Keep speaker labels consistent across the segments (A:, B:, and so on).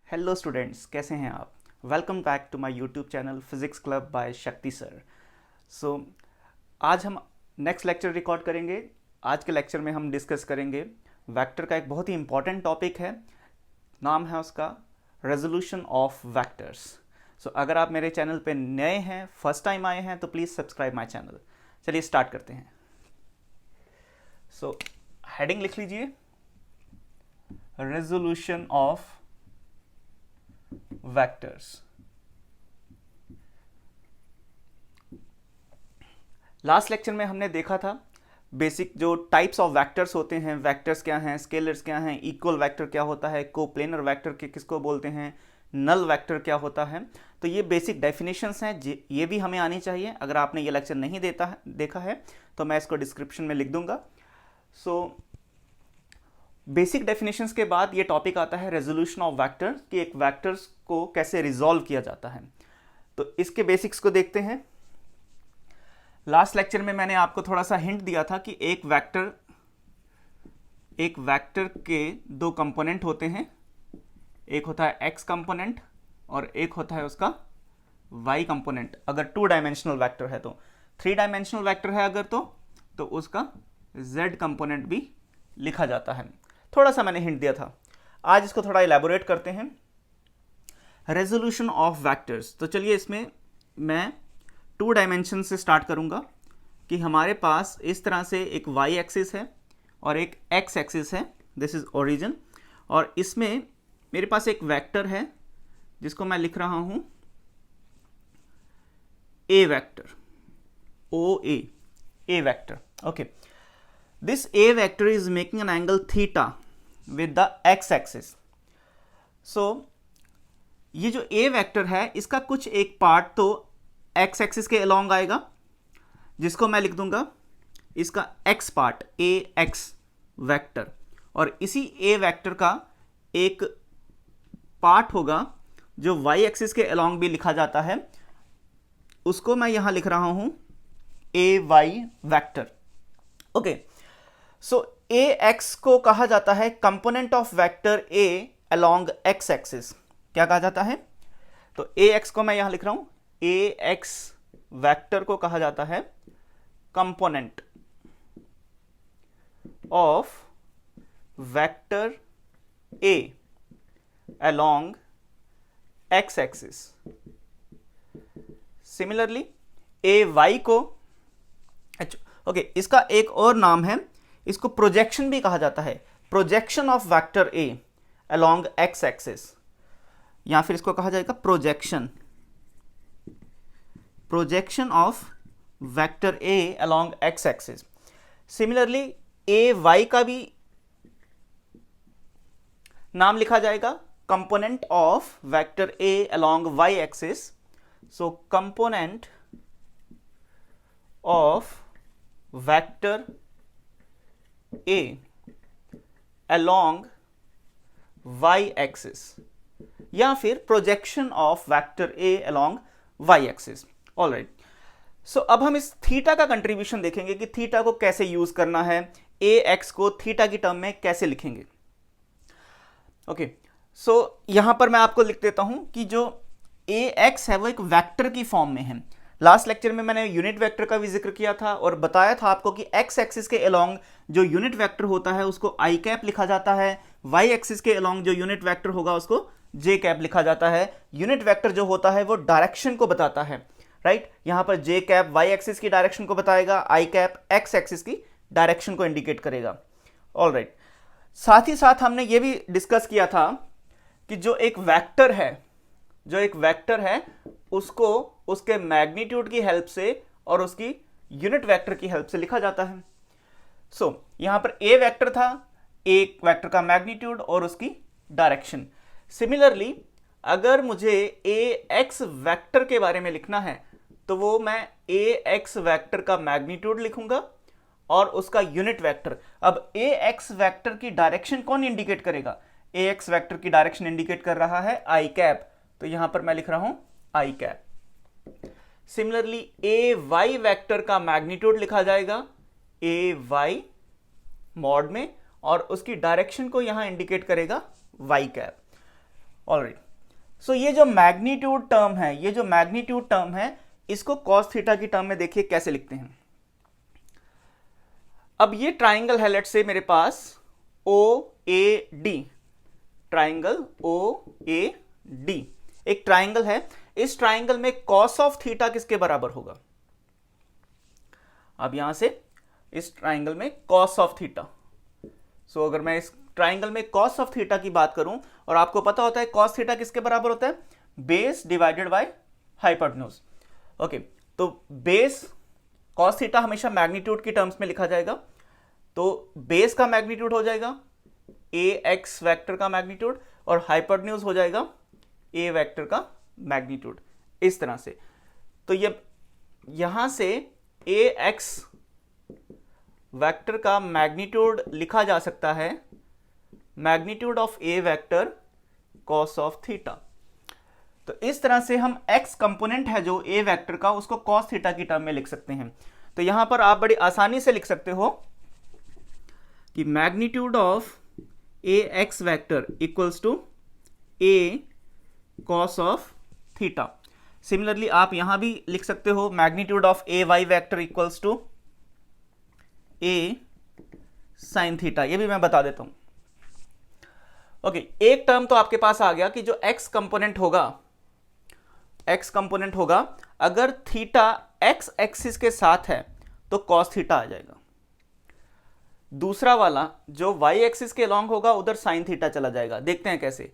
A: Hello students, कैसे हैं आप। Welcome back to my YouTube channel physics club by Shakti sir. So आज हम नेक्स्ट लेक्चर रिकॉर्ड करेंगे। आज के लेक्चर में हम डिस्कस करेंगे वेक्टर का एक बहुत ही इंपॉर्टेंट टॉपिक है। नाम है उसका रेजोल्यूशन ऑफ वेक्टर्स। सो अगर आप मेरे चैनल पे नए हैं, फर्स्ट टाइम आए हैं, तो प्लीज़ सब्सक्राइब माय चैनल। चलिए स्टार्ट करते हैं। सो हेडिंग लिख लीजिए, resolution of vectors. Last lecture में हमने देखा था बेसिक जो टाइप्स ऑफ वेक्टर्स होते हैं, वेक्टर्स क्या हैं, स्केलर्स क्या हैं, इक्वल वेक्टर क्या होता है, कोप्लेनर वेक्टर के किसको बोलते हैं, नल वेक्टर क्या होता है। तो ये बेसिक डेफिनेशंस हैं, ये भी हमें आनी चाहिए। अगर आपने ये लेक्चर नहीं देखा है तो मैं इसको डिस्क्रिप्शन में लिख दूंगा। सो बेसिक डेफिनेशंस के बाद ये टॉपिक आता है रेजोल्यूशन ऑफ वेक्टर, कि एक वेक्टर्स को कैसे रिजॉल्व किया जाता है। तो इसके बेसिक्स को देखते हैं। लास्ट लेक्चर में मैंने आपको थोड़ा सा हिंट दिया था कि एक वेक्टर के दो कंपोनेंट होते हैं। एक होता है एक्स कंपोनेंट और एक होता है उसका वाई कंपोनेंट। अगर 2 डायमेंशनल वेक्टर है तो, 3 डायमेंशनल वेक्टर है अगर तो उसका जेड कंपोनेंट भी लिखा जाता है। थोड़ा सा मैंने हिंट दिया था। आज इसको थोड़ा इलेबोरेट करते हैं। Resolution of vectors. तो चलिए इसमें मैं 2 डायमेंशन से स्टार्ट करूंगा कि हमारे पास इस तरह से एक वाई एक्सिस है और एक एक्स एक्सिस है। This is origin. और इसमें मेरे पास एक वेक्टर है जिसको मैं लिख रहा हूं A vector, O A vector. Okay, this A vector is making an angle theta with the X axis. So ये जो ए वेक्टर है इसका कुछ एक पार्ट तो एक्स एक्सिस के अलोंग आएगा, जिसको मैं लिख दूंगा इसका एक्स पार्ट, ए एक्स वेक्टर। और इसी ए वेक्टर का एक पार्ट होगा जो वाई एक्सिस के अलोंग भी लिखा जाता है, उसको मैं यहां लिख रहा हूं ए वाई वेक्टर। ओके, सो ए एक्स को कहा जाता है component of vector A along X axis. क्या कहा जाता है? तो ए एक्स को मैं यहां लिख रहा हूं, ए एक्स वेक्टर को कहा जाता है component of vector A along X axis. Similarly A Y को, ओके, इसका एक और नाम है, इसको प्रोजेक्शन भी कहा जाता है, projection of vector A along X axis, या फिर इसको कहा जाएगा projection of vector A along X axis. Similarly A Y का भी नाम लिखा जाएगा component of vector A along Y axis. So component of vector A along Y axis, या फिर projection of vector A along Y axis. Alright, so अब हम इस थीटा का कंट्रीब्यूशन देखेंगे कि थीटा को कैसे यूज करना है, ए एक्स को थीटा की टर्म में कैसे लिखेंगे। ओके, सो यहां पर मैं आपको लिख देता हूं कि जो ए एक्स है वो एक वेक्टर की फॉर्म में है। लास्ट लेक्चर में मैंने यूनिट वेक्टर का भी जिक्र किया था और बताया था आपको कि एक्स एक्सिस के अलोंग जो यूनिट वेक्टर होता है उसको आई कैप लिखा जाता है, वाई एक्सिस के अलोंग जो यूनिट वेक्टर होगा उसको जे कैप लिखा जाता है। यूनिट वेक्टर जो होता है वो डायरेक्शन को बताता है, राइट। यहां पर जे कैप वाई एक्सिस की डायरेक्शन को बताएगा, आई कैप एक्स एक्सिस की डायरेक्शन को इंडिकेट करेगा। ऑलराइट, साथ ही साथ हमने ये भी डिस्कस किया था कि जो एक वेक्टर है उसको उसके मैग्नीट्यूड की हेल्प से और उसकी यूनिट वेक्टर की हेल्प से लिखा जाता है। सो यहां पर ए वेक्टर था, एक वेक्टर का मैग्नीट्यूड और उसकी डायरेक्शन। सिमिलरली अगर मुझे ए एक्स वेक्टर के बारे में लिखना है तो वो मैं ए एक्स वेक्टर का मैग्नीट्यूड लिखूंगा और उसका यूनिट वेक्टर। अब ए एक्स वेक्टर की डायरेक्शन कौन इंडिकेट करेगा? ए एक्स वेक्टर की डायरेक्शन इंडिकेट कर रहा है आई कैप, तो यहां पर मैं लिख रहा हूं आई cap. Similarly A Y vector का मैग्नीट्यूड लिखा जाएगा ए वाई मॉड में और उसकी डायरेक्शन को यहां इंडिकेट करेगा वाई कैप। ऑलराइट, सो ये जो मैग्नीट्यूड टर्म है, ये जो मैग्नीट्यूड टर्म है, इसको कॉस थीटा की टर्म में देखिए कैसे लिखते हैं। अब ये ट्राइंगल है, लेट से मेरे पास O A D, triangle O A D एक ट्राइंगल है। इस ट्राइंगल में कॉस ऑफ थीटा किसके बराबर होगा? अब यहां से इस ट्राइंगल में कॉस ऑफ थीटा, सो अगर मैं इस ट्राइंगल में कॉस ऑफ थीटा की बात करूं, और आपको पता होता है कॉस थीटा किसके बराबर होता है? Base divided by hypotenuse. Okay, तो बेस कॉस थीटा हमेशा मैग्नीट्यूड की टर्म्स में लिखा जाएगा, तो बेस का मैग्नीट्यूड हो जाएगा ए एक्स वैक्टर का मैग्नीट्यूड, और हाइपोटेन्यूज हो जाएगा ए वेक्टर का मैग्नीट्यूड, इस तरह से। तो ये यहां से ए एक्स वेक्टर का मैग्नीट्यूड लिखा जा सकता है magnitude of A vector cos of theta. तो इस तरह से हम एक्स कंपोनेंट है जो ए वेक्टर का, उसको कॉस थीटा की टर्म में लिख सकते हैं। तो यहां पर आप बड़ी आसानी से लिख सकते हो कि magnitude of A X vector equals to A cos of theta. Similarly आप यहां भी लिख सकते हो magnitude of A Y vector equals to A sine theta, ये भी मैं बता देता हूं। ओके, एक टर्म तो आपके पास आ गया कि जो एक्स कंपोनेंट होगा, अगर थीटा एक्स एक्सिस के साथ है तो कॉस थीटा आ जाएगा। दूसरा वाला जो वाई एक्सिस के अलॉन्ग होगा, उधर साइन थीटा चला जाएगा। देखते हैं कैसे।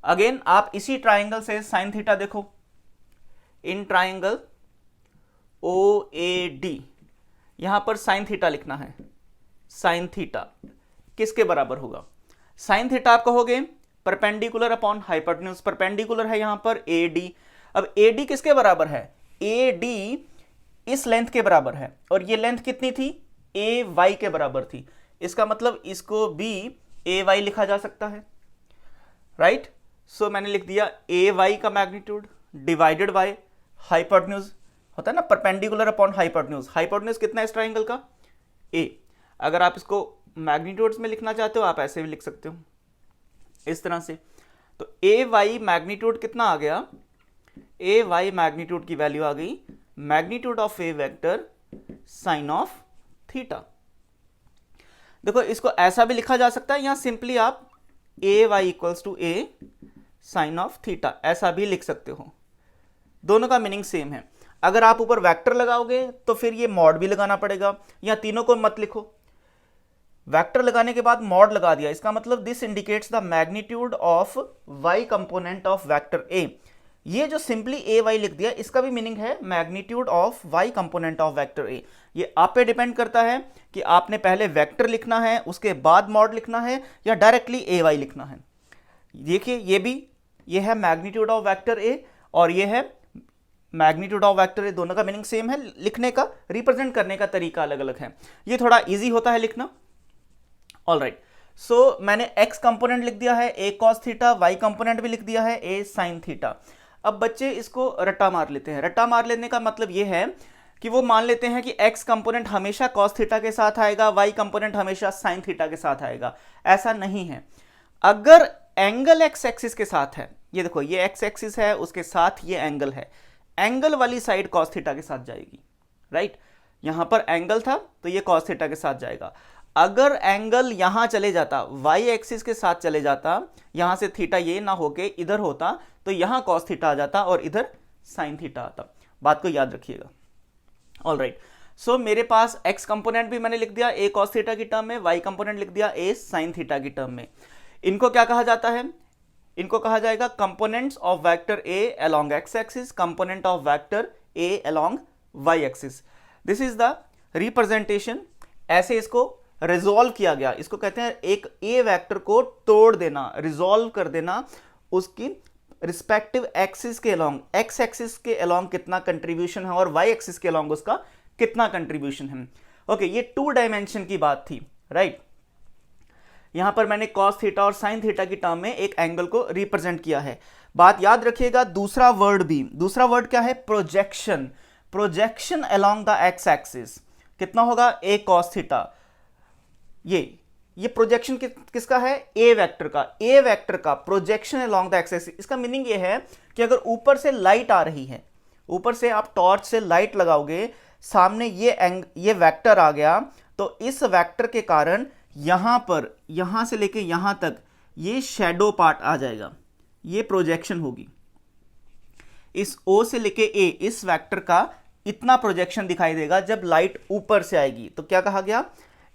A: अगेन आप इसी ट्राइंगल से साइन थीटा देखो, in triangle O A D, यहां पर साइन थीटा लिखना है। साइन थीटा किसके बराबर होगा? साइन थीटा आप कहोगे परपेंडिकुलर अपॉन हाइपोटेन्यूज, परपेंडिकुलर है यहां पर ए डी। अब ए डी किसके बराबर है? ए डी इस लेंथ के बराबर है, और ये लेंथ कितनी थी? ए वाई के बराबर थी। इसका मतलब इसको भी ए वाई लिखा जा सकता है, राइट? सो मैंने लिख दिया ए वाई का मैग्नीट्यूड डिवाइडेड बाय हाइपोटेन्यूज, होता है ना परपेंडिकुलर अपॉन हाइपोटेन्यूज। हाइपोटेन्यूज कितना है इस ट्राइंगल का? ए। अगर आप इसको मैग्नीट्यूड्स में लिखना चाहते हो, आप ऐसे भी लिख सकते हो इस तरह से। तो ए वाई मैग्नीट्यूड कितना आ गया? ए वाई मैग्नीट्यूड की वैल्यू आ गई magnitude of A vector sine of theta. देखो, इसको ऐसा भी लिखा जा सकता है, यहां सिंपली आप A Y equals to A sine of theta ऐसा भी लिख सकते हो। दोनों का मीनिंग सेम है। अगर आप ऊपर वेक्टर लगाओगे तो फिर ये मॉड भी लगाना पड़ेगा। यहां तीनों को मत लिखो, वेक्टर लगाने के बाद मॉड लगा दिया, इसका मतलब this indicates the magnitude of Y component of vector A. ये जो सिंपली ए वाई लिख दिया, इसका भी मीनिंग है magnitude of Y component of vector A. ये आप पे डिपेंड करता है कि आपने पहले वेक्टर लिखना है, उसके बाद मॉड लिखना है, या डायरेक्टली ए वाई लिखना है। देखिए, ये है मैग्नीट्यूड ऑफ वेक्टर ए और ये है मैग्नीट्यूड ऑफ वेक्टर ए। दोनों का मीनिंग सेम है, लिखने का, रिप्रेजेंट करने का तरीका अलग अलग है। ये थोड़ा इजी होता है लिखना। ऑलराइट, सो मैंने एक्स कंपोनेंट लिख दिया है ए कॉस थीटा, वाई कंपोनेंट भी लिख दिया है ए साइन थीटा। अब बच्चे इसको रट्टा मार लेते हैं। रट्टा मार लेने का मतलब ये है कि वो मान लेते हैं कि एक्स कंपोनेंट हमेशा कॉस थीटा के साथ आएगा, वाई कंपोनेंट हमेशा साइन थीटा के साथ आएगा। ऐसा नहीं है। अगर एंगल एक्स एक्सिस के साथ है, ये देखो ये एक्स एक्सिस है, उसके साथ ये एंगल है, एंगल वाली साइड कॉस थीटा के साथ जाएगी, राइट? यहां पर एंगल था तो ये कॉस थीटा के साथ जाएगा। अगर एंगल यहां चले जाता, वाई एक्सिस के साथ चले जाता, यहां से थीटा ये ना होके इधर होता, तो यहां कॉस थीटा आ जाता और इधर साइन थीटा आता। बात को याद रखिएगा। ऑलराइट, सो मेरे पास एक्स कंपोनेंट भी मैंने लिख दिया ए कॉस थीटा की टर्म में, वाई कंपोनेंट लिख दिया ए साइन थीटा की टर्म में। इनको क्या कहा जाता है? इनको कहा जाएगा components of vector A along X axis, component of vector A along Y axis. This is the representation. ऐसे इसको रिजॉल्व किया गया। इसको कहते हैं एक ए वेक्टर को तोड़ देना, रिजॉल्व कर देना, उसकी रिस्पेक्टिव एक्सिस के अलोंग, एक्स एक्सिस के अलोंग कितना कंट्रीब्यूशन है और वाई एक्सिस के अलोंग उसका कितना कंट्रीब्यूशन है। ओके, ये 2 डायमेंशन की बात थी, राइट? यहां पर मैंने कॉस थीटा और साइन थीटा की टर्म में एक एंगल को रिप्रेजेंट किया है। बात याद रखिएगा, दूसरा वर्ड क्या है? Projection. Projection along the X axis कितना होगा? ए कॉस थीटा। ये प्रोजेक्शन किसका है, ए वेक्टर का, ए वेक्टर का projection along the X axis. इसका मीनिंग ये है कि अगर ऊपर से लाइट आ रही है, ऊपर से आप टॉर्च से लाइट लगाओगे, सामने ये वेक्टर आ गया, तो इस वेक्टर के कारण यहां पर, यहां से लेके यहां तक ये शैडो पार्ट आ जाएगा, ये प्रोजेक्शन होगी। इस O से लेके A, इस वेक्टर का इतना प्रोजेक्शन दिखाई देगा जब लाइट ऊपर से आएगी। तो क्या कहा गया,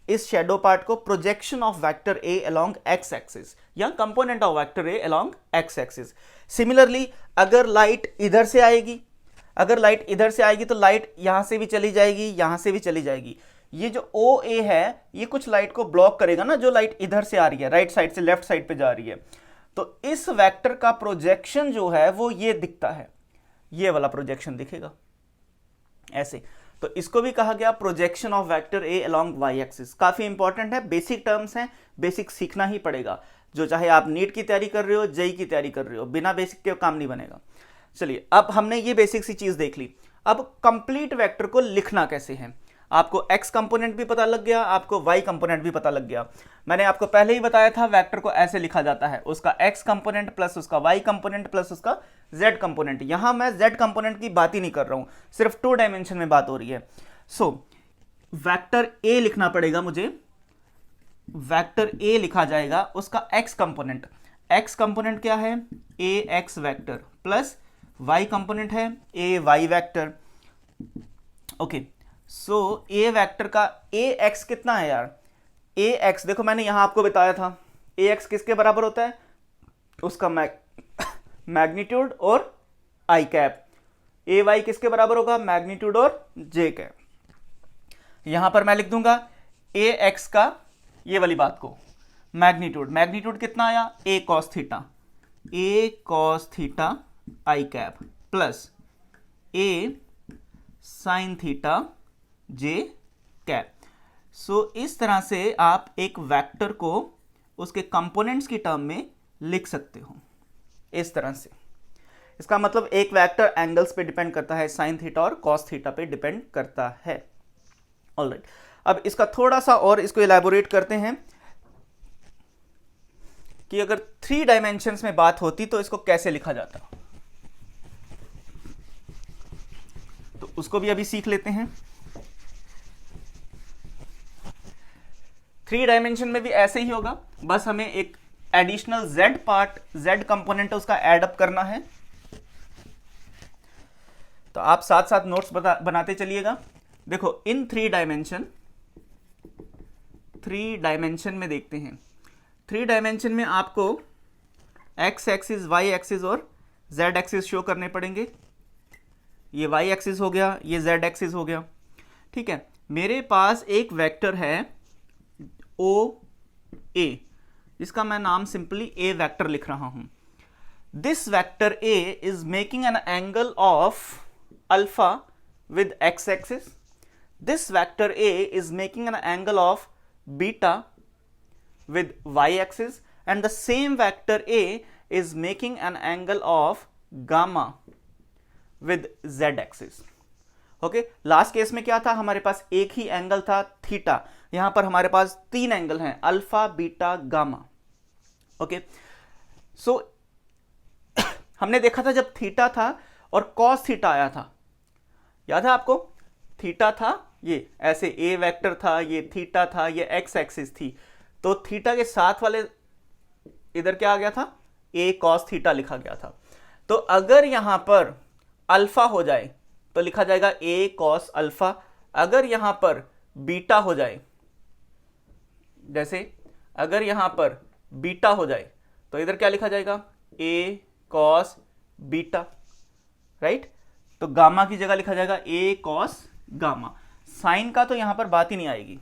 A: इस शैडो पार्ट को projection of vector A along x axis या component of vector A along x axis. Similarly अगर लाइट इधर से आएगी, अगर लाइट इधर से आएगी तो लाइट यहां से भी चली जाएगी, यहां से भी चली जाएगी। ये जो OA है ये कुछ लाइट को ब्लॉक करेगा ना, जो लाइट इधर से आ रही है, राइट साइड से लेफ्ट साइड पे जा रही है। तो इस वेक्टर का प्रोजेक्शन जो है वो ये दिखता है, ये वाला प्रोजेक्शन दिखेगा ऐसे। तो इसको भी कहा गया projection of vector A along Y axis. काफी इंपॉर्टेंट है, बेसिक टर्म्स हैं, बेसिक सीखना ही पड़ेगा। जो चाहे आप नीट की तैयारी कर रहे हो, जेई की तैयारी कर रहे हो, बिना बेसिक के काम नहीं बनेगा। चलिए, अब हमने ये बेसिक सी चीज देख ली। अब कंप्लीट वेक्टर को लिखना कैसे है, आपको x कंपोनेंट भी पता लग गया, आपको y कंपोनेंट भी पता लग गया। मैंने आपको पहले ही बताया था वेक्टर को ऐसे लिखा जाता है, उसका x कंपोनेंट प्लस उसका y कंपोनेंट प्लस उसका z कंपोनेंट। यहां मैं z कंपोनेंट की बात ही नहीं कर रहा हूं, सिर्फ 2 डायमेंशन में बात हो रही है। सो वेक्टर a लिखना पड़ेगा मुझे, वेक्टर a लिखा जाएगा, उसका x कंपोनेंट, x कंपोनेंट क्या है, ax vector plus y component है ay वेक्टर। ओके, सो ए वेक्टर का ax कितना है यार, ax देखो मैंने यहां आपको बताया था, ax किसके बराबर होता है, उसका मैग्नीट्यूड और आई कैप। ay किसके बराबर होगा, मैग्नीट्यूड और j कैप। यहां पर मैं लिख दूंगा ax का ये वाली बात को मैग्नीट्यूड, मैग्नीट्यूड कितना आया, a cos theta I cap plus a sin theta j cap. So इस तरह से आप एक वेक्टर को उसके कंपोनेंट्स की टर्म में लिख सकते हो, इस तरह से। इसका मतलब एक वेक्टर एंगल्स पे डिपेंड करता है, साइन थीटा और कॉस थीटा पे डिपेंड करता है। ऑलराइट, अब इसका थोड़ा सा और इसको इलैबोरेट करते हैं कि अगर 3 डायमेंशंस में बात होती तो इसको कैसे लिखा जाता, तो उसको भी अभी सीख लेते हैं। 3 डायमेंशन में भी ऐसे ही होगा, बस हमें एक additional z part, z component उसका ऐड अप करना है। तो आप साथ साथ नोट्स बनाते चलिएगा। देखो इन 3 डायमेंशन में देखते हैं, 3 डायमेंशन में आपको x एक्सिस, y एक्सिस और z एक्सिस शो करने पड़ेंगे। ये y एक्सिस हो गया, ये z एक्सिस हो गया, ठीक है। मेरे पास एक वेक्टर है OA, जिसका मैं नाम सिंपली A वेक्टर लिख रहा हूं। This vector A is making an angle of alpha with x axis, this vector A is making an angle of beta with y axis, and the same vector A is making an angle of gamma with z axis. Okay, last case में क्या था, हमारे पास एक ही angle था theta, यहां पर हमारे पास 3 एंगल हैं, अल्फा बीटा गामा। ओके, सो हमने देखा था जब थीटा था और कॉस थीटा आया था, याद है आपको, थीटा था ये ऐसे ए वेक्टर था, ये थीटा था, ये एक्स एक्सिस थी, तो थीटा के साथ वाले इधर क्या आ गया था, ए कॉस थीटा लिखा गया था। तो अगर यहां पर अल्फा हो जाए तो लिखा जाएगा ए कॉस अल्फा, अगर यहां पर बीटा हो जाए, जैसे अगर यहां पर बीटा हो जाए तो इधर क्या लिखा जाएगा, ए कॉस बीटा, राइट। तो गामा की जगह लिखा जाएगा ए कॉस गामा। साइन का तो यहां पर बात ही नहीं आएगी।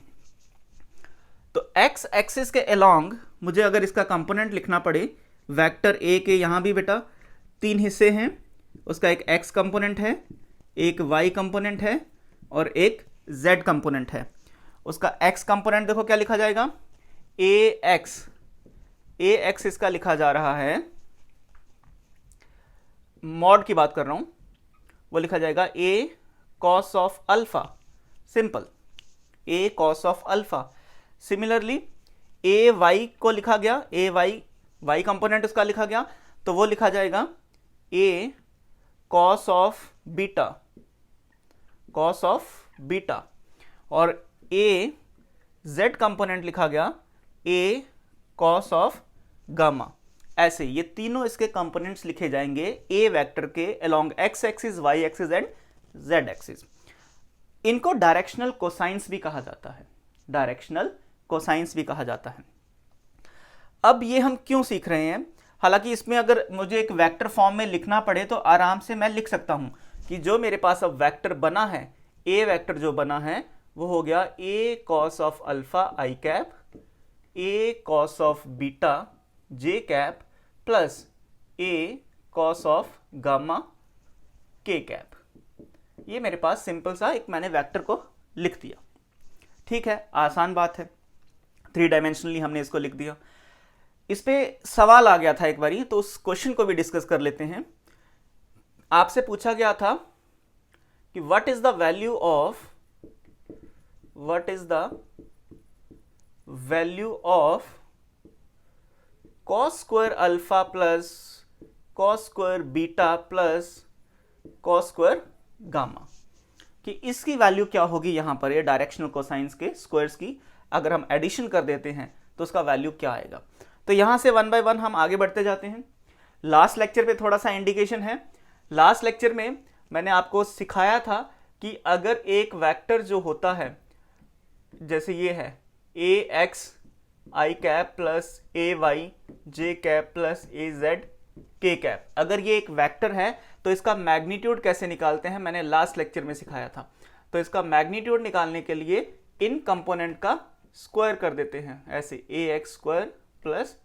A: तो एक्स एक्सिस के अलोंग मुझे अगर इसका कंपोनेंट लिखना पड़े, वेक्टर ए के यहां भी बेटा 3 हिस्से हैं, उसका एक एक्स कंपोनेंट है, एक वाई कंपोनेंट है और एक जेड कंपोनेंट है। उसका एक्स कंपोनेंट देखो क्या लिखा जाएगा, ए एक्स इसका लिखा जा रहा है, मॉड की बात कर रहा हूं, वो लिखा जाएगा A cos of alpha, simple, A cos of alpha. Similarly A Y को लिखा गया, ए वाई वाई कंपोनेंट उसका लिखा गया, तो वो लिखा जाएगा A cos of beta, cos of beta, और ए जेड कंपोनेंट लिखा गया ए कॉस ऑफ गामा। ऐसे ये तीनों इसके कंपोनेंट्स लिखे जाएंगे ए वेक्टर के along X axis, Y axis and Z axis. इनको डायरेक्शनल कोसाइंस भी कहा जाता है, डायरेक्शनल कोसाइंस भी कहा जाता है। अब ये हम क्यों सीख रहे हैं, हालांकि इसमें अगर मुझे एक वेक्टर फॉर्म में लिखना पड़े तो आराम से मैं लिख सकता हूं कि जो मेरे पास अब वेक्टर बना है, ए वेक्टर जो बना है वो हो गया A cos of alpha I cap, A cos of beta J cap, plus A cos of gamma K cap. ये मेरे पास सिंपल सा एक मैंने वेक्टर को लिख दिया। ठीक है, आसान बात है, 3 डायमेंशनली हमने इसको लिख दिया। इस पे सवाल आ गया था एक बारी, तो उस क्वेश्चन को भी डिस्कस कर लेते हैं। आपसे पूछा गया था कि what is the value of cos square alpha plus cos square beta plus cos square gamma, कि इसकी वैल्यू क्या होगी यहां पर, ये डायरेक्शनल कोसाइंस के स्क्वायर्स की अगर हम एडिशन कर देते हैं तो उसका वैल्यू क्या आएगा। तो यहां से 1 बाय 1 हम आगे बढ़ते जाते हैं। लास्ट लेक्चर पे थोड़ा सा इंडिकेशन है। लास्ट लेक्चर में मैंने आपको सिखाया था कि अगर एक वेक्टर जो होता है, जैसे ये है ए x I cap plus A Y J cap plus A Z के कैप, अगर ये एक वेक्टर है तो इसका मैग्नीट्यूड कैसे निकालते हैं मैंने लास्ट लेक्चर में सिखाया था। तो इसका मैग्नीट्यूड निकालने के लिए इन कंपोनेंट का स्क्वायर कर देते हैं, ऐसे ए X square plus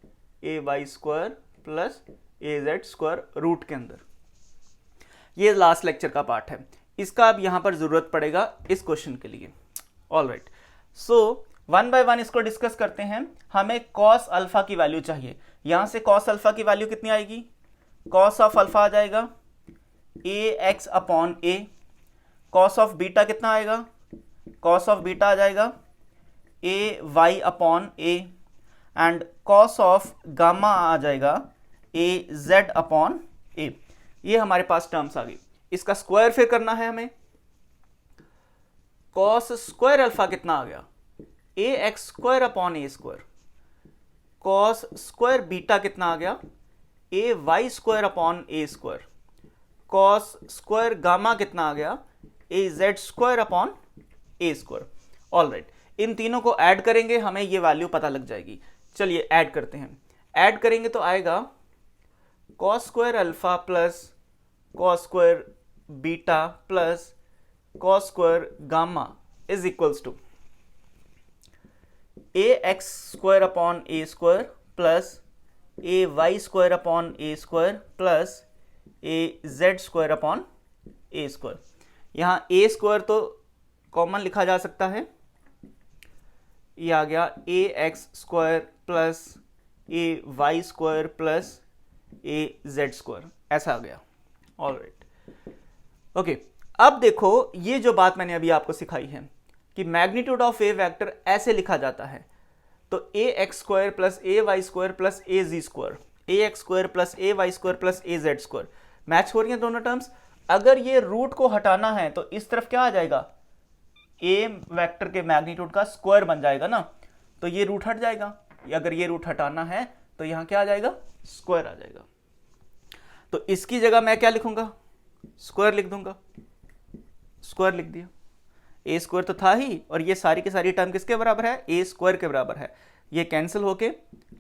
A: A Y square plus A Z square root के अंदर। ये लास्ट लेक्चर का पार्ट है, इसका अब यहां पर जरूरत पड़ेगा इस क्वेश्चन के लिए। ऑलराइट, सो 1 बाय 1 इसको डिस्कस करते हैं। हमें कॉस अल्फा की वैल्यू चाहिए। यहां से कॉस अल्फा की वैल्यू कितनी आएगी, कॉस ऑफ अल्फा आ जाएगा A X upon A, cos of beta कितना आएगा, कॉस ऑफ बीटा आ जाएगा A Y upon A, and cos of gamma आ जाएगा ए जेड अपॉन ए। ये हमारे पास टर्म्स आ गई। इसका स्क्वायर फिर करना है हमें। कॉस स्क्वायर अल्फा कितना आ गया, ए X square upon A square. Cos square beta कितना आ गया, A Y square upon A square. Cos square gamma कितना आ गया, ए Z square upon A square. Alright, इन तीनों को ऐड करेंगे, हमें ये वैल्यू पता लग जाएगी। चलिए ऐड करते हैं। ऐड करेंगे तो आएगा cos square alpha plus cos square beta plus cos square gamma is equals to A X square upon A square plus A Y square upon A square plus A Z square upon A square. यहाँ A square तो common लिखा जा सकता है, ये आ गया ए X square plus A Y square plus A Z square, ऐसा आ गया। ऑलराइट, ओके, अब देखो ये जो बात मैंने अभी आपको सिखाई है कि मैग्नीट्यूड ऑफ ए वेक्टर ऐसे लिखा जाता है। तो ए X square plus A Y square plus A ji square, A X square plus A Y square plus A Z square, match हो रही है दोनों टर्म्स। अगर ये रूट को हटाना है तो इस तरफ क्या आ जाएगा, ए वेक्टर के मैग्नीट्यूड का स्क्वायर बन जाएगा ना, तो ये रूट हट जाएगा। अगर ये रूट हटाना है तो यहां क्या आ जाएगा, स्क्वायर आ जाएगा। तो इसकी जगह मैं क्या लिखूंगा, स्क्वायर लिख दूंगा। स्क्वायर लिख दिया, ए स्क्वायर तो था ही, और ये सारी की सारी टर्म किसके बराबर है, ए स्क्वायर के बराबर है। ये कैंसिल होके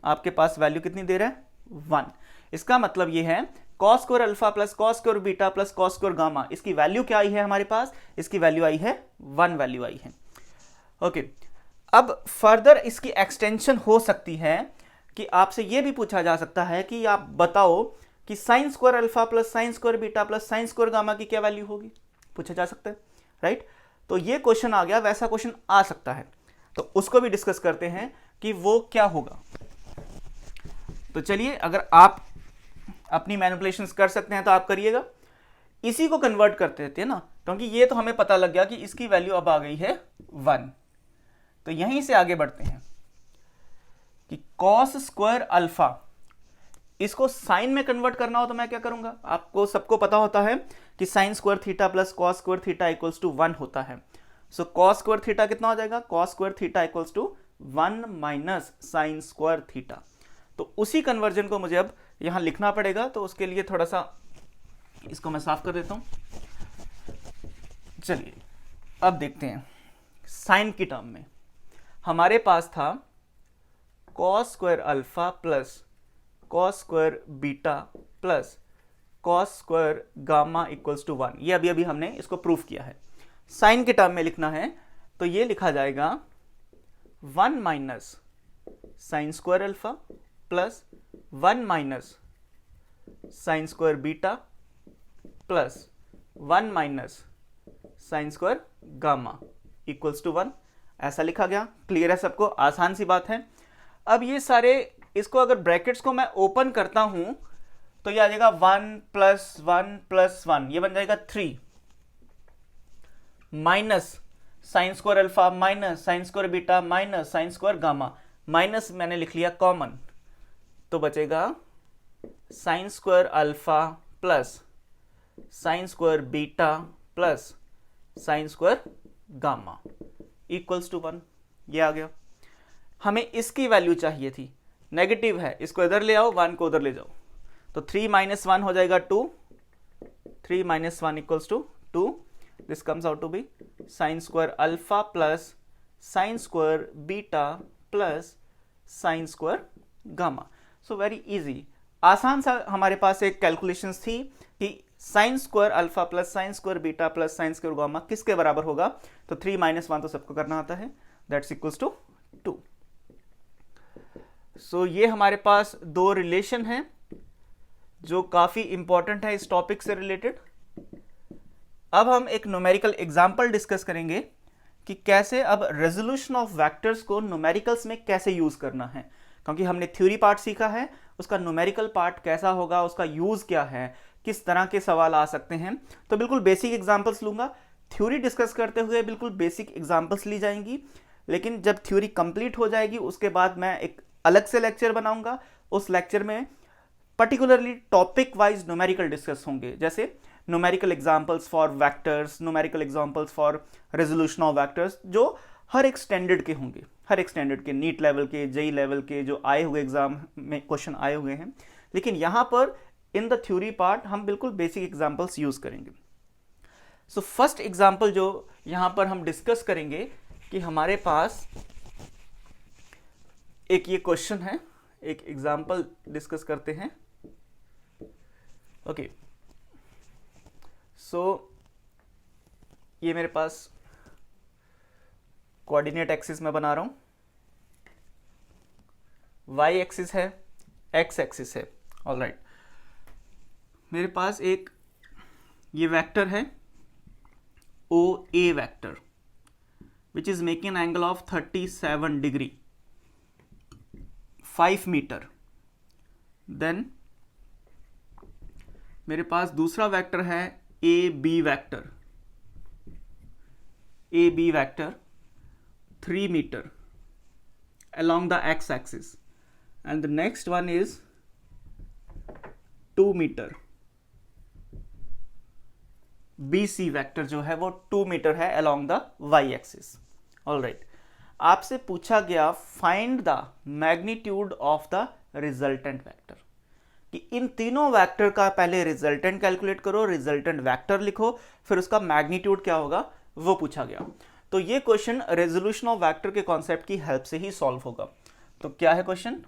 A: आपके पास वैल्यू कितनी दे रहा है, 1। इसका मतलब ये है cos square alpha plus cos square beta plus cos square gamma, इसकी वैल्यू क्या आई है हमारे पास, इसकी वैल्यू आई है 1 वैल्यू आई है। ओके, अब फर्दर इसकी एक्सटेंशन हो सकती है कि आपसे यह भी पूछा जा सकता है कि आप बताओ कि sine square alpha plus sine square beta plus sine square gamma की क्या वैल्यू होगी, पूछा जा सकता है, राइट। तो ये क्वेश्चन आ गया, वैसा क्वेश्चन आ सकता है, तो उसको भी डिस्कस करते हैं कि वो क्या होगा। तो चलिए, अगर आप अपनी मैनिपुलेशंस कर सकते हैं तो आप करिएगा। इसी को कन्वर्ट करते रहते हैं ना, क्योंकि ये तो हमें पता लग गया कि इसकी वैल्यू अब आ गई है 1। तो यहीं से आगे बढ़ते हैं। कि कॉस स्क्वायर अल्फा, इसको साइन में कन्वर्ट करना हो तो मैं क्या करूंगा, आपको सबको पता होता है कि sine square theta plus cos square theta equals to 1 होता है। सो कॉस स्क्वायर थीटा कितना हो जाएगा, cos square theta equals to 1 minus sine square theta. तो उसी कन्वर्जन को मुझे अब यहां लिखना पड़ेगा, तो उसके लिए थोड़ा सा इसको मैं साफ कर देता हूं। चलिए अब देखते हैं, साइन की टर्म में हमारे पास था cos square alpha plus cos square beta plus cos square gamma equals to 1। ये अभी अभी हमने इसको प्रूफ किया है। साइन के टर्म में लिखना है तो ये लिखा जाएगा 1 minus sine square alpha plus 1 minus sine square beta plus 1 minus sine square gamma equals to 1। ऐसा लिखा गया। क्लियर है सबको, आसान सी बात है। अब ये सारे, इसको अगर ब्रैकेट्स को मैं ओपन करता हूं तो ये आ जाएगा 1 प्लस 1 प्लस 1, ये बन जाएगा 3 minus sine square alpha minus sine square beta minus sine square gamma, minus मैंने लिख लिया कॉमन, तो बचेगा sine square alpha plus sine square beta plus sine square gamma equals to 1। ये आ गया। हमें इसकी वैल्यू चाहिए थी, नेगेटिव है, इसको इधर ले आओ, 1 को उधर ले जाओ, तो 3 माइनस 1 हो जाएगा 2, 3 minus 1 equals to 2। This comes out to be sine square alpha plus sine square beta plus sine square gamma. So very easy, आसान सा हमारे पास एक कैलकुलेशंस थी कि sine square alpha plus sine square beta plus sine square gamma किसके बराबर होगा, तो 3 माइनस 1 तो सबको करना आता है, दैट्स इक्वल्स टू 2। सो ये हमारे पास दो रिलेशन हैं जो काफी इंपॉर्टेंट है इस टॉपिक से रिलेटेड। अब हम एक न्यूमेरिकल एग्जांपल डिस्कस करेंगे कि कैसे अब रेजोल्यूशन ऑफ वेक्टर्स को न्यूमेरिकल्स में कैसे यूज करना है, क्योंकि हमने थ्योरी पार्ट सीखा है, उसका न्यूमेरिकल पार्ट कैसा होगा, उसका यूज क्या है, किस तरह के सवाल आ सकते हैं। तो बिल्कुल बेसिक एग्जांपल्स लूंगा, थ्योरी डिस्कस करते हुए बिल्कुल बेसिक एग्जांपल्स ली जाएंगी, लेकिन जब थ्योरी कंप्लीट हो जाएगी उसके बाद मैं एक अलग से लेक्चर बनाऊंगा। उस लेक्चर में particularly topic wise numerical discuss होंगे, जैसे numerical examples for vectors, numerical examples for resolution of vectors, जो हर एक स्टैंडर्ड के होंगे, हर एक स्टैंडर्ड के, नीट लेवल के, जेई लेवल के, जो आए हुए एग्जाम में क्वेश्चन आए हुए हैं। लेकिन यहां पर इन द थ्योरी पार्ट हम बिल्कुल बेसिक एग्जांपल्स यूज करेंगे। सो फर्स्ट एग्जांपल जो यहां पर हम डिस्कस करेंगे कि हमारे पास एक ये क्वेश्चन है, एक एग्जांपल डिस्कस करते हैं। ओके, सो ये मेरे पास कोऑर्डिनेट एक्सिस में बना रहा हूं, वाई एक्सिस है, एक्स एक्सिस है। ऑलराइट, मेरे पास एक ये वेक्टर है O A vector which is making an angle of 37 degree 5 metre. Then मेरे पास दूसरा वेक्टर है A B vector, A B vector 3 metre along the x axis, and the next one is 2 metre. BC vector जो है वो 2 metre है along the y axis। Alright, आपसे पूछा गया find the magnitude of the resultant vector, कि इन तीनों vector का पहले रिजल्टेंट कैलकुलेट करो, रिजल्टेंट वेक्टर लिखो, फिर उसका मैग्नीट्यूड क्या होगा वो पूछा गया। तो ये क्वेश्चन रेजोल्यूशन ऑफ वेक्टर के कॉन्सेप्ट की हेल्प से ही सॉल्व होगा। तो क्या है question,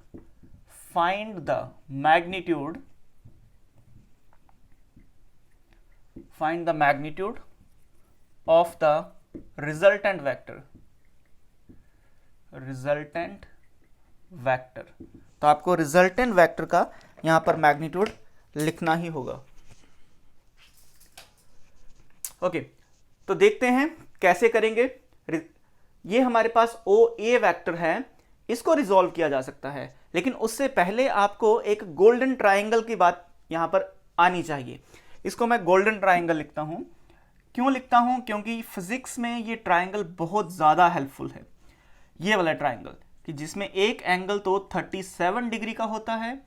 A: find the magnitude, find the magnitude of the resultant vector, resultant vector. तो आपको रिजल्टेंट वेक्टर का यहां पर मैग्नीट्यूड लिखना ही होगा। ओके, तो देखते हैं कैसे करेंगे। ये हमारे पास ओ ए वेक्टर है, इसको रिजॉल्व किया जा सकता है, लेकिन उससे पहले आपको एक गोल्डन ट्राइंगल की बात यहां पर आनी चाहिए। इसको मैं गोल्डन ट्राइंगल लिखता हूं। क्यों लिखता हूं, क्योंकि फिजिक्स में ये ट्राइंगल बहुत ज्यादा हेल्पफुल है। ये वाला ट्राइंगल कि जिसमें एक एंगल तो 37 डिग्री का होता है,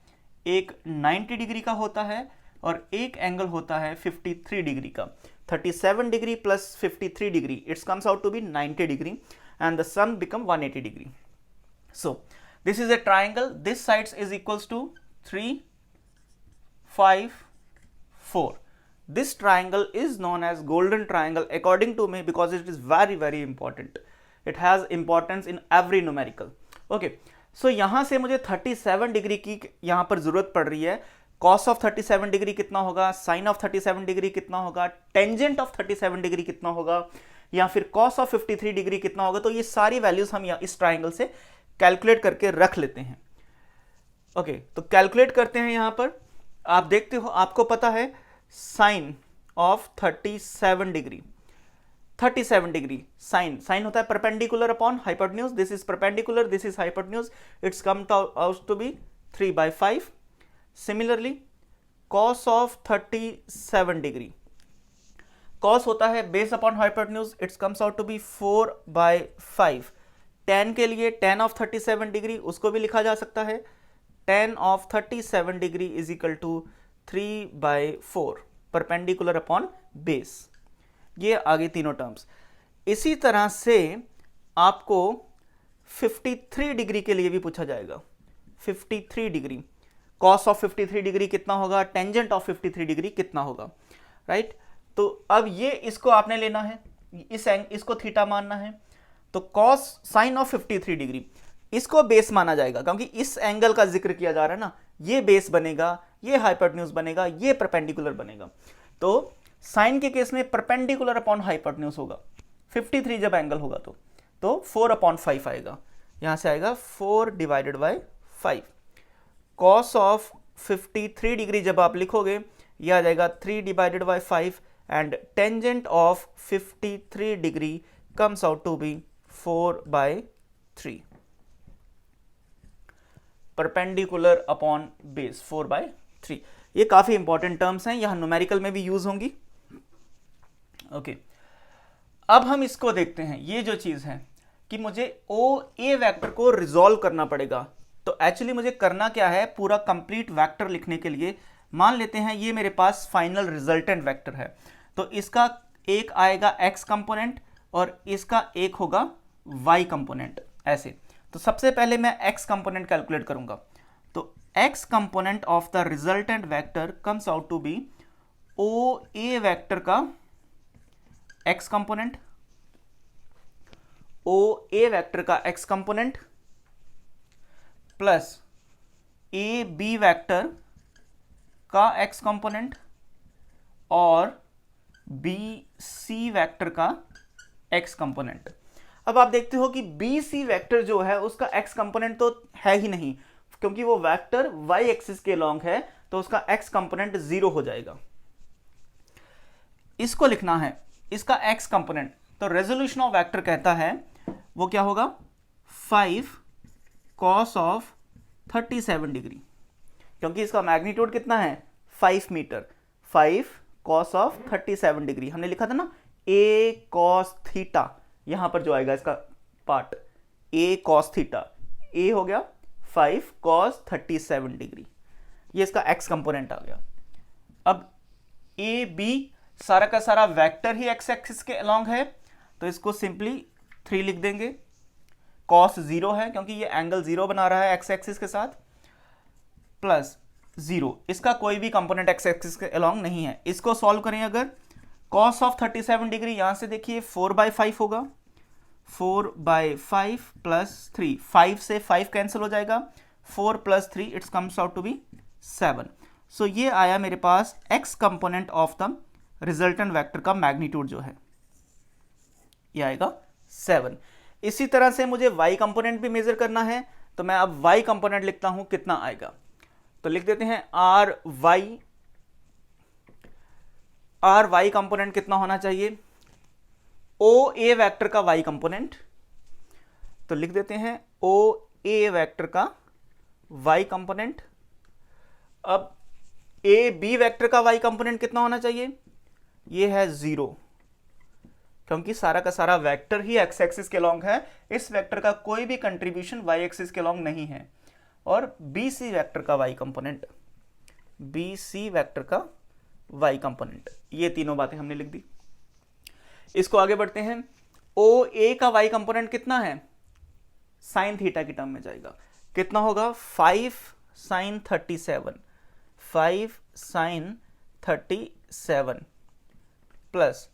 A: एक 90 डिग्री का होता है और एक एंगल होता है 53 डिग्री का. 37 degree plus 53 degree, it's comes out to be 90 degree and the sun become 180 degree. So this is a triangle, this sides is equals to 3, 5, 4. This triangle is known as golden triangle according to me because it is very important. It has importance in every numerical. Okay, so यहाँ से मुझे 37 degree की यहाँ पर जरूरत पड़ रही है. cos of 37 डिग्री कितना होगा, sin of 37 डिग्री कितना होगा, टेंजेंट ऑफ 37 डिग्री कितना होगा, या फिर cos ऑफ 53 डिग्री कितना होगा. तो ये सारी वैल्यूज हम इस ट्राइंगल से कैलकुलेट करके रख लेते हैं. ओके, तो कैलकुलेट करते हैं. यहां पर आप देखते हो, आपको पता है sine of 37 degree. 37 degree sine होता है perpendicular upon hypotenuse. This is perpendicular, this is hypotenuse. It's come out to be 3/5. Similarly cos of 37 degree, cos होता है base upon hypotenuse. It's comes out to be 4/5. tan के लिए tan of 37 degree, उसको भी लिखा जा सकता है. tan of 37 degree is equal to 3/4 perpendicular upon base. ये आगे तीनों टर्म्स. इसी तरह से आपको 53 डिग्री के लिए भी पूछा जाएगा. 53 डिग्री, cos ऑफ 53 डिग्री कितना होगा, टेंजेंट ऑफ 53 डिग्री कितना होगा, राइट. तो अब ये इसको आपने लेना है, इसको थीटा मानना है. तो cos साइन ऑफ 53 डिग्री, इसको बेस माना जाएगा क्योंकि इस एंगल का जिक्र किया जा रहा है ना. ये बेस बनेगा, ये हाइपोटेन्यूज बनेगा, ये परपेंडिकुलर बनेगा. तो साइन के केस में परपेंडिकुलर अपॉन हाइपोटेन्यूज होगा. 53 जब एंगल होगा तो 4/5 आएगा. यहां से आएगा 4/5. cos ऑफ 53 डिग्री जब आप लिखोगे, यह आ जाएगा 3/5 and tangent of 53 degree comes out to be 4/3 perpendicular upon base 4/3. ये काफी इंपॉर्टेंट टर्म्स हैं, यहां न्यूमेरिकल में भी यूज होंगी. ओके, अब हम इसको देखते हैं. ये जो चीज है कि मुझे OA वेक्टर को रिजॉल्व करना पड़ेगा. तो एक्चुअली मुझे करना क्या है, पूरा कंप्लीट वेक्टर लिखने के लिए मान लेते हैं ये मेरे पास फाइनल रिजल्टेंट वेक्टर है. तो इसका एक आएगा x कंपोनेंट और इसका एक होगा y कंपोनेंट, ऐसे. तो सबसे पहले मैं x कंपोनेंट कैलकुलेट करूंगा. तो x component of the resultant vector comes out to be OA vector का x कंपोनेंट, OA वेक्टर का x component plus AB vector का x कंपोनेंट और BC वेक्टर का x कंपोनेंट. अब आप देखते हो कि BC वेक्टर जो है उसका x कंपोनेंट तो है ही नहीं, क्योंकि वो वेक्टर y एक्सिस के लॉन्ग है, तो उसका x कंपोनेंट 0 हो जाएगा. इसको लिखना है, इसका x कंपोनेंट. तो रेजोल्यूशन ऑफ वेक्टर कहता है वो क्या होगा, 5 cos ऑफ 37 डिग्री, क्योंकि इसका मैग्नीट्यूड कितना है 5 मीटर. 5 cos ऑफ 37 डिग्री हमने लिखा था ना, a cos थीटा. यहां पर जो आएगा इसका part a cos theta, a हो गया 5 cos 37 डिग्री. ये इसका x कंपोनेंट आ गया. अब ए बी सारा का सारा वेक्टर ही x एक्सिस के अलोंग है, तो इसको सिंपली 3 लिख देंगे. cos 0 है क्योंकि ये एंगल 0 बना रहा है x एक्सिस के साथ, प्लस 0. इसका कोई भी कंपोनेंट x एक्सिस के अलोंग नहीं है. इसको सॉल्व करें अगर, cos ऑफ 37 डिग्री यहां से देखिए 4/5 होगा. 4/5 प्लस 3, 5 से 5 कैंसिल हो जाएगा. 4 plus 3 it's comes out to be 7. So ये आया मेरे पास x component of the resultant vector का मैग्नीट्यूड जो है, ये आएगा 7. इसी तरह से मुझे y कंपोनेंट भी मेजर करना है, तो मैं अब y कंपोनेंट लिखता हूं, कितना आएगा. तो लिख देते हैं ry कंपोनेंट कितना होना चाहिए, OA वेक्टर का y कंपोनेंट. तो लिख देते हैं OA वेक्टर का y कंपोनेंट. अब AB वेक्टर का y कंपोनेंट कितना होना चाहिए, ये है 0, क्योंकि सारा का सारा वेक्टर ही एक्स एक्सिस के लॉन्ग है, इस वेक्टर का कोई भी कंट्रीब्यूशन वाई एक्सिस के लॉन्ग नहीं है। और बी सी वेक्टर का Y component, B C vector का वाई कंपोनेंट, ये तीनों बातें हमने लिख दी। इसको आगे बढ़ते हैं। ओ ए का वाई कंपोनेंट कितना है, साइन थीटा की टर्म में जाएगा, कितना होगा 5 साइन 37, 5 साइन 37 प्लस,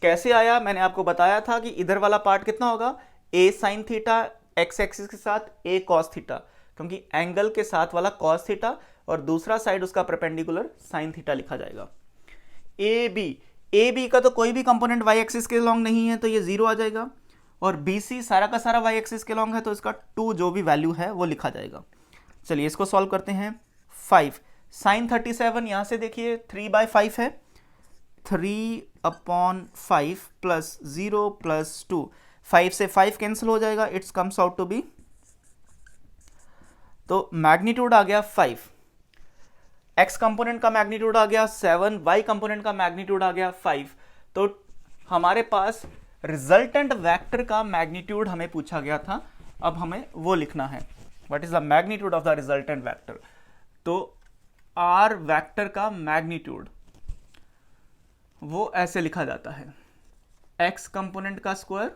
A: कैसे आया मैंने आपको बताया था कि इधर वाला पार्ट कितना होगा, ए साइन थीटा एक्स एक्सिस के साथ ए कॉस थीटा, क्योंकि एंगल के साथ वाला कॉस थीटा और दूसरा साइड उसका परपेंडिकुलर साइन थीटा लिखा जाएगा। ए बी का तो कोई भी कंपोनेंट वाई एक्सिस के लॉन्ग नहीं है तो ये 0 आ जाएगा, और बी सी सारा का सारा वाई एक्सिस के लॉन्ग है तो इसका 2 जो भी वैल्यू है वो लिखा जाएगा। चलिए इसको सॉल्व करते हैं। 5 साइन 37, यहां से देखिए 3/5 है, 3/5 प्लस 0 प्लस 2, 5 से 5 कैंसिल हो जाएगा, it's comes out to be, तो मैग्नीट्यूड आ गया 5, एक्स कंपोनेंट का मैग्नीट्यूड आ गया 7, वाई कंपोनेंट का मैग्नीट्यूड आ गया 5। तो हमारे पास रिजल्टेंट वेक्टर का मैग्नीट्यूड हमें पूछा गया था, अब हमें वो लिखना है, what is the magnitude of the resultant vector. तो आर वेक्टर का मैग्नीट्यूड वो ऐसे लिखा जाता है, एक्स कंपोनेंट का स्क्वायर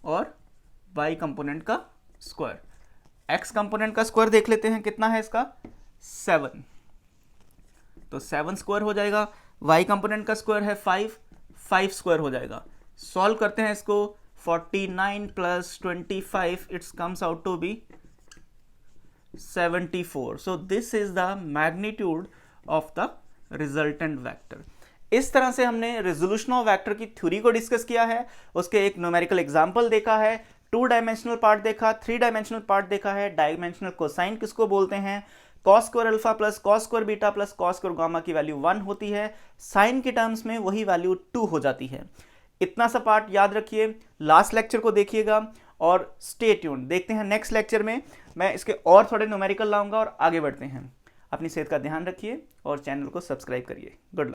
A: और वाई कंपोनेंट का स्क्वायर। एक्स कंपोनेंट का स्क्वायर देख लेते हैं कितना है इसका, 7, तो 7 स्क्वायर हो जाएगा, वाई कंपोनेंट का स्क्वायर है 5, 5 स्क्वायर हो जाएगा। सॉल्व करते हैं इसको, 49 plus 25, it's comes out to be 74। So this is the magnitude of the resultant vector. इस तरह से हमने रेजोल्यूशन ऑफ वेक्टर की थ्योरी को डिस्कस किया है, उसके एक न्यूमेरिकल एग्जांपल देखा है, 2 डायमेंशनल पार्ट देखा, 3 डायमेंशनल पार्ट देखा है, डायमेंशनल कोसाइन किसको बोलते हैं, cos square alpha plus cos square beta plus cos square gamma की वैल्यू 1 होती है, साइन के टर्म्स में वही वैल्यू 2 हो जाती है। इतना सा पार्ट याद रखिए, लास्ट लेक्चर को देखिएगा और स्टे ट्यून्ड। देखते हैं नेक्स्ट लेक्चर में मैं इसके और थोड़े न्यूमेरिकल लाऊंगा और आगे बढ़ते हैं। अपनी सेहत का ध्यान रखिए और चैनल को सब्सक्राइब करिए। Good luck.